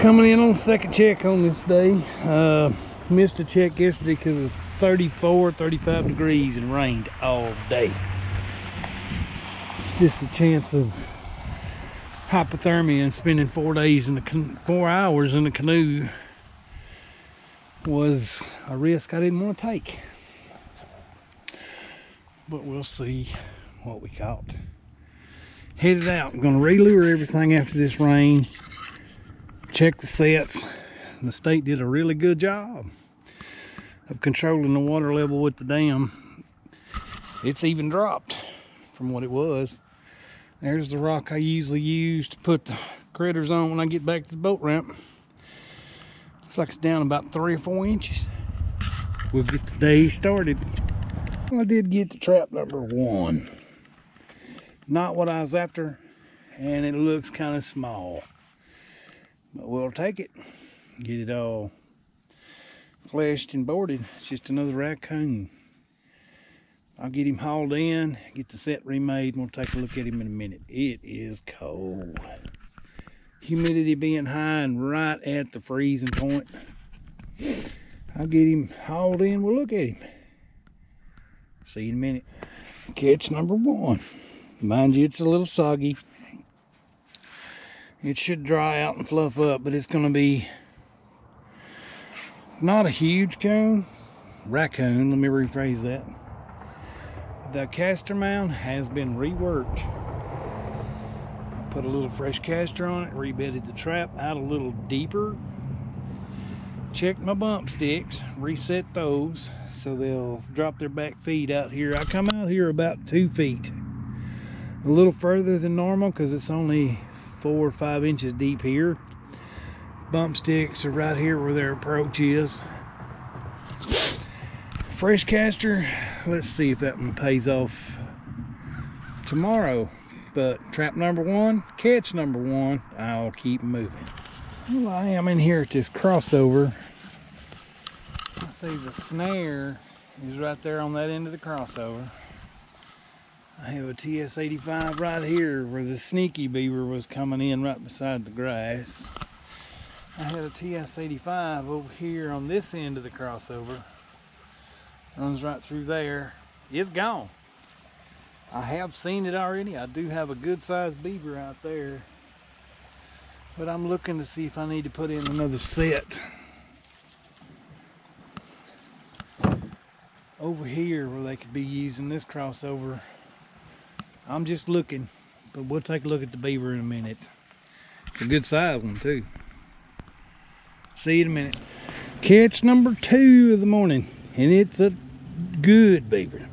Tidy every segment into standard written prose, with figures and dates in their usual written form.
Coming in on second check on this day. Missed a check yesterday because it was 34, 35 degrees and rained all day. Just a chance of hypothermia, and spending 4 hours in the canoe was a risk I didn't want to take. But we'll see what we caught. Headed out. I'm going to re-lure everything after this rain. Check the sets. The state did a really good job of controlling the water level with the dam. It's even dropped from what it was. There's the rock I usually use to put the critters on when I get back to the boat ramp. Looks like it's down about 3 or 4 inches. We'll get the day started. I did get the trap number 1. Not what I was after, and it looks kind of small. But we'll take it. Get it all fleshed and boarded. It's just another raccoon. I'll get him hauled in, get the set remade, and we'll take a look at him in a minute. It is cold. Humidity being high and right at the freezing point. I'll get him hauled in, we'll look at him. See you in a minute. Catch number 1. Mind you, it's a little soggy. It should dry out and fluff up, but it's going to be not a huge raccoon, let me rephrase that. The caster mound has been reworked. I put a little fresh caster on it, rebedded the trap out a little deeper. Checked my bump sticks, reset those so they'll drop their back feet out here. I come out here about 2 feet. A little further than normal because it's only 4 or 5 inches deep here. Bump sticks are right here where their approach is. Fresh caster, let's see if that one pays off tomorrow. But trap number 1, catch number 1, I'll keep moving. Well, I am in here at this crossover. I see the snare is right there on that end of the crossover. I have a TS-85 right here where the sneaky beaver was coming in right beside the grass. I had a TS-85 over here on this end of the crossover. Runs right through there. It's gone. I have seen it already. I do have a good sized beaver out there. But I'm looking to see if I need to put in another set. Over here where they could be using this crossover. I'm just looking, but we'll take a look at the beaver in a minute. It's a good size one too. See you in a minute. Catch number 2 of the morning, and it's a good beaver.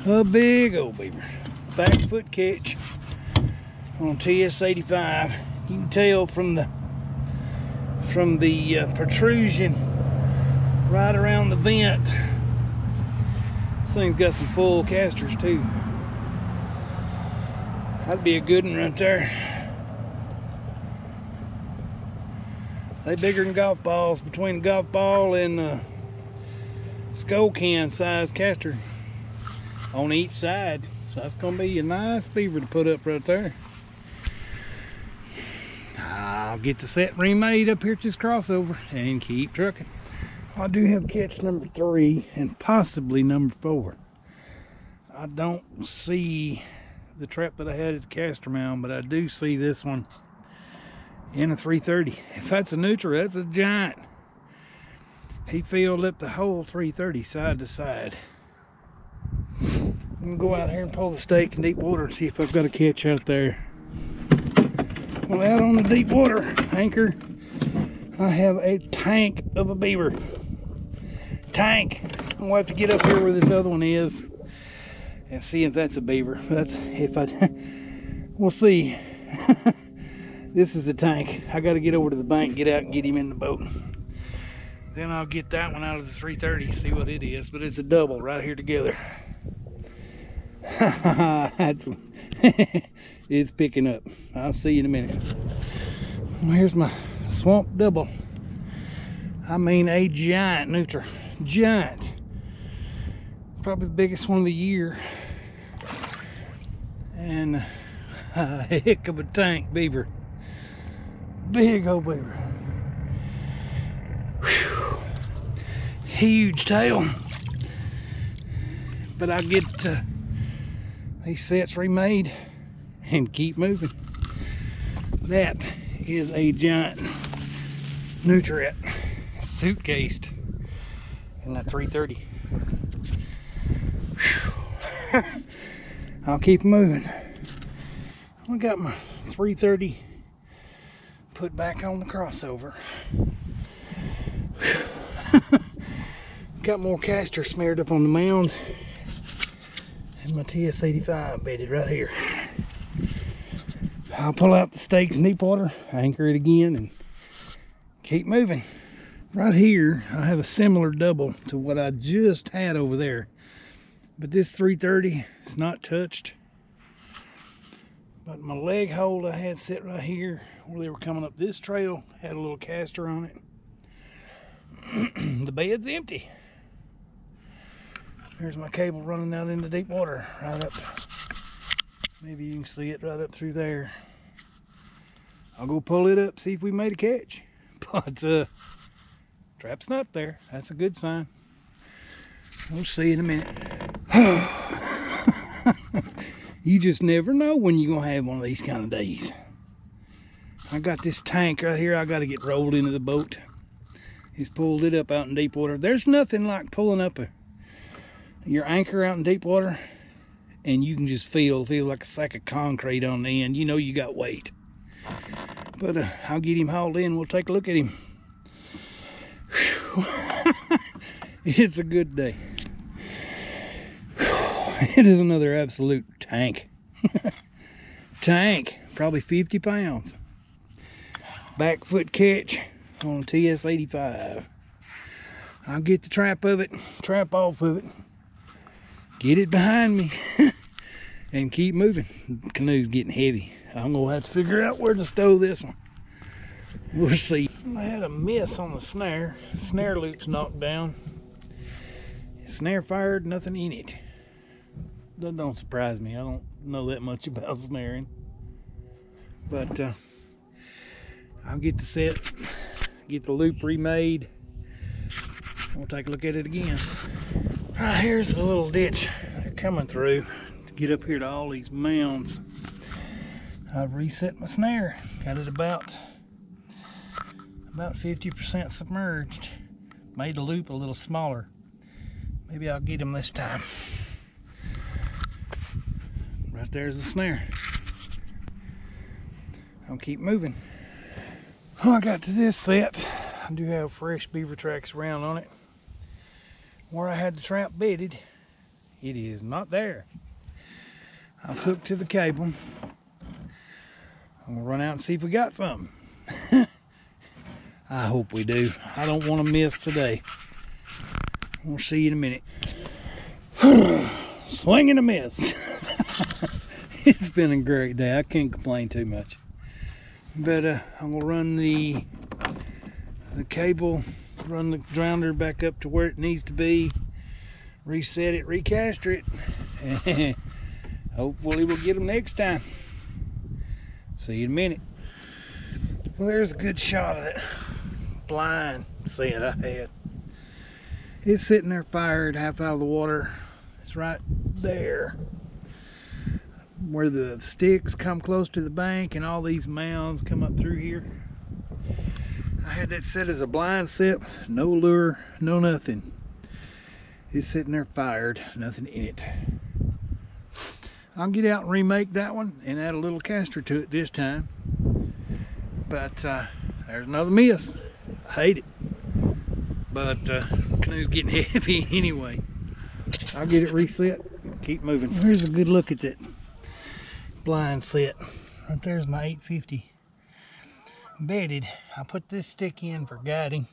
A big old beaver. Back foot catch on TS-85. You can tell from the protrusion right around the vent. This thing's got some full casters too. That'd be a good one right there. They bigger than golf balls, between the golf ball and the skull can size caster on each side. So that's gonna be a nice beaver to put up right there. I'll get the set remade up here at this crossover and keep trucking. I do have catch number 3 and possibly number 4. I don't see the trap that I had at the caster mound, but I do see this one in a 330. If that's a neutral, that's a giant. He filled up the whole 330 side to side. I'm gonna go out here and pull the stake in deep water and see if I've got a catch out there. Well, out on the deep water anchor, I have a tank of a beaver. Tank. I'm gonna have to get up here where this other one is and see if that's a beaver. We'll see. This is the tank. I got to get over to the bank, get out and get him in the boat. Then I'll get that one out of the 330, see what it is. But it's a double right here together. It's picking up. I'll see you in a minute. Well, here's my swamp double. I mean a giant nutria. Giant. Probably the biggest one of the year. And a heck of a tank beaver. Big old beaver. Whew. Huge tail. But I'll get these sets remade and keep moving. That is a giant nutria suitcased in that 330. I'll keep moving. I got my 330 put back on the crossover. Got more castor smeared up on the mound, and my TS-85 bedded right here. I'll pull out the stakes in deep water, anchor it again, and keep moving. Right here, I have a similar double to what I just had over there. But this 330 is not touched. But my leg hold I had set right here, where they were coming up this trail, had a little caster on it. The bed's empty. There's my cable running out into deep water, right up. Maybe you can see it right up through there. I'll go pull it up, see if we made a catch. But trap's not there. That's a good sign. We'll see in a minute. You just never know when you're gonna have one of these kind of days. I got this tank right here. I got to get rolled into the boat. He's pulled it up out in deep water. There's nothing like pulling up your anchor out in deep water, and you can just feel like a sack of concrete on the end. You know you got weight. But I'll get him hauled in. We'll take a look at him. It's a good day. It is another absolute tank. Tank, probably 50 pounds. Back foot catch on a TS-85. I'll get the trap off of it, get it behind me, and keep moving. The canoe's getting heavy. I'm gonna have to figure out where to stow this one. We'll see. I had a miss on the snare. Snare loop's knocked down. Snare fired, nothing in it. That don't surprise me. I don't know that much about snaring. But I'll get the set, get the loop remade. We'll take a look at it again. Right, here's the little ditch they're coming through to get up here to all these mounds. I've reset my snare. Got it about 50% submerged. Made the loop a little smaller. Maybe I'll get him this time. Right there's the snare. I'll keep moving. Oh, I got to this set. I do have fresh beaver tracks around on it. Where I had the trap bedded, it is not there. I've hooked to the cable. I'm gonna run out and see if we got something. I hope we do. I don't want to miss today. We'll see you in a minute. Swing and a miss. It's been a great day. I can't complain too much. But I'm gonna run the cable, run the grounder back up to where it needs to be, reset it, recaster it, and hopefully we'll get them next time. See you in a minute. Well, there's a good shot of that blind set I had. It's sitting there fired, half out of the water. It's right there where the sticks come close to the bank and all these mounds come up through here. I had that set as a blind set, no lure, no nothing. It's sitting there fired, nothing in it. I'll get out and remake that one and add a little caster to it this time. But there's another miss. I hate it. But canoe's getting heavy anyway. I'll get it reset, keep moving. Here's a good look at that blind set. Right there's my 850 bedded. I put this stick in for guiding.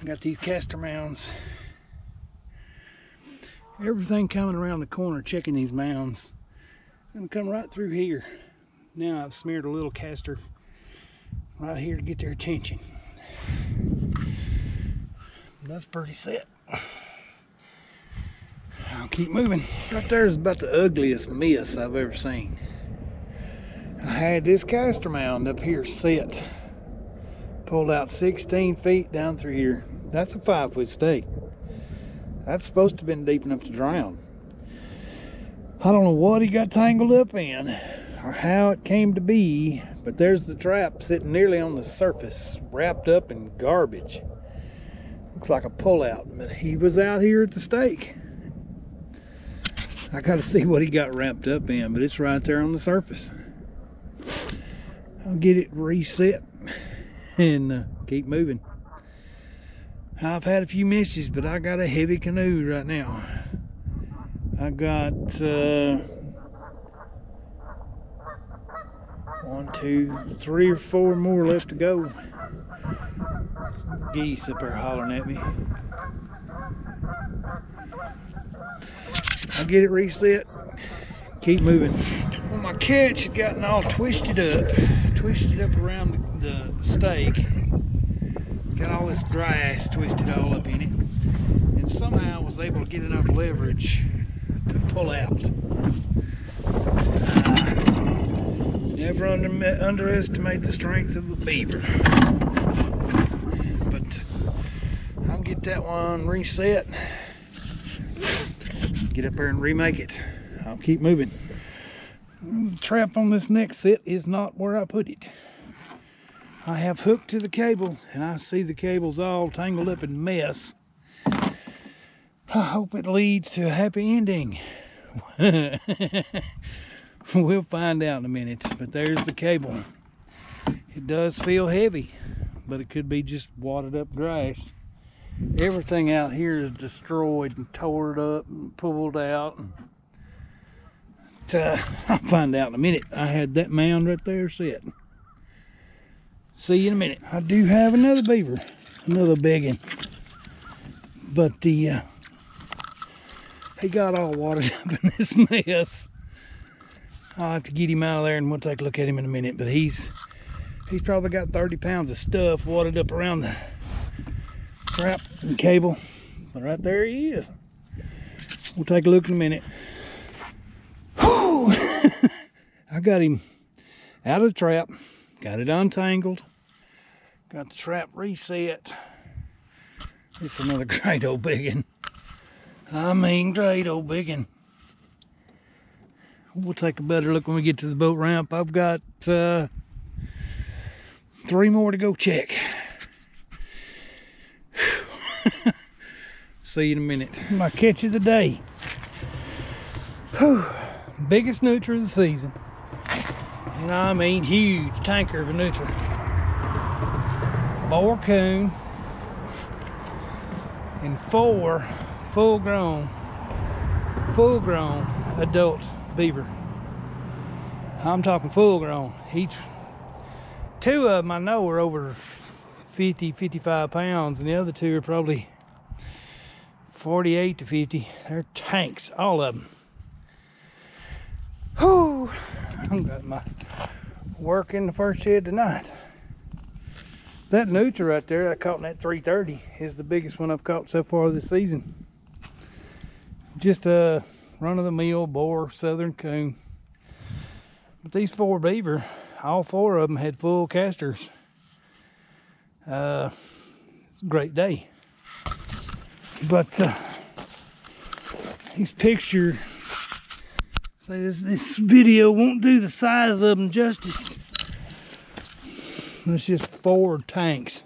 I got these caster mounds. Everything coming around the corner checking these mounds. It's gonna come right through here. Now I've smeared a little caster right here to get their attention. That's pretty set. I'll keep moving. Right there is about the ugliest miss I've ever seen. I had this caster mound up here set. Pulled out 16 feet down through here. That's a 5-foot stake. That's supposed to have been deep enough to drown. I don't know what he got tangled up in or how it came to be, but there's the trap sitting nearly on the surface, wrapped up in garbage. Looks like a pullout, but he was out here at the stake. I gotta see what he got wrapped up in, but it's right there on the surface. I'll get it reset and keep moving. I've had a few misses, but I got a heavy canoe right now. I got 1, 2, 3 or 4 more left to go. Some geese up there hollering at me. I'll get it reset, keep moving. Well, my catch had gotten all twisted up around the stake. Got all this grass twisted all up in it, and somehow I was able to get enough leverage to pull out. Never underestimate the strength of a beaver. But I'll get that one reset, get up there and remake it. I'll keep moving. The trap on this next set is not where I put it. I have hooked to the cable, and I see the cable's all tangled up in mess. I hope it leads to a happy ending. We'll find out in a minute, but there's the cable. It does feel heavy, but it could be just wadded up grass. Everything out here is destroyed and tore up and pulled out. I'll find out in a minute. I had that mound right there set. See you in a minute. I do have another beaver, another big one, but he got all watered up in this mess. I'll have to get him out of there and we'll take a look at him in a minute, but he's probably got 30 pounds of stuff wadded up around the trap and cable, but right there he is. We'll take a look in a minute. Whew. I got him out of the trap, got it untangled, got the trap reset. It's another great old biggin. I mean, great old biggin. We'll take a better look when we get to the boat ramp. I've got 3 more to go check. See you in a minute. My catch of the day. Whew. Biggest nutria of the season. And I mean huge tanker of a nutria. Boar coon and 4 full-grown adult beaver. I'm talking full-grown. Each 2 of them I know are over 50-55 pounds, and the other 2 are probably 48 to 50. They're tanks, all of them. Whew, I've got my work in the first head tonight. That nutria right there I caught in that 330 is the biggest one I've caught so far this season. Just a run-of-the-mill boar southern coon. But these 4 beaver, all 4 of them had full casters. Great day. But these pictures, say this video won't do the size of them justice. It's just 4 tanks.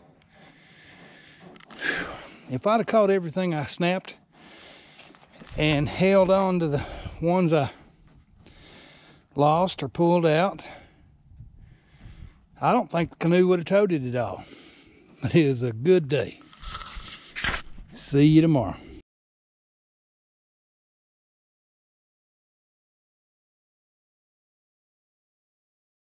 If I'd have caught everything I snapped and held on to the ones I lost or pulled out, I don't think the canoe would have towed it at all. But it was a good day. See you tomorrow.